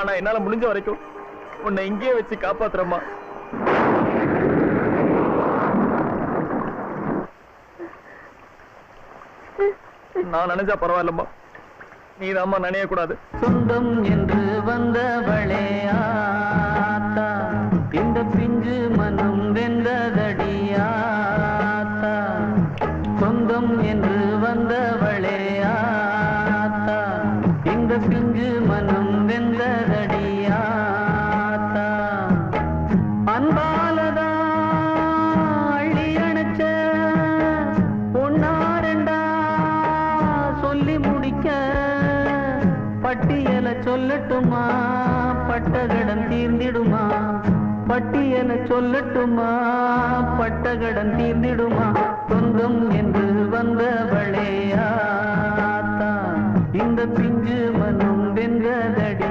ஆனா என்னால முடிஞ்ச வரைக்கும் உன்னை இங்கேயே வச்சு காப்பாத்துறம்மா. நான் நினைச்சா பரவாயில்லம்மா, நீதாம்மா நினைய கூடாது. சொந்தம் என்று வந்தவளே ஆத்தா, இந்த பிஞ்சு மனம் வெந்ததடியாத்தா. சொந்தம் என்று வந்தவளே ஆத்தா, இந்த பிஞ்சு மனம் வெந்ததடியாத்தா. அன்பாலதா அள்ளி அணைச்ச பொன்னாரண்டா சொல்லி முடிக்க பட்டியல சொல்லட்டுமா, பட்டகடன் தீர்ந்திடுமா. பட்டியல சொல்லட்டுமா, பட்டகடன் தீர்ந்திடுமா. சொந்தம் என்று வந்தவளே ஆத்தா, இந்த பிஞ்சு மனம் வென்றதடி.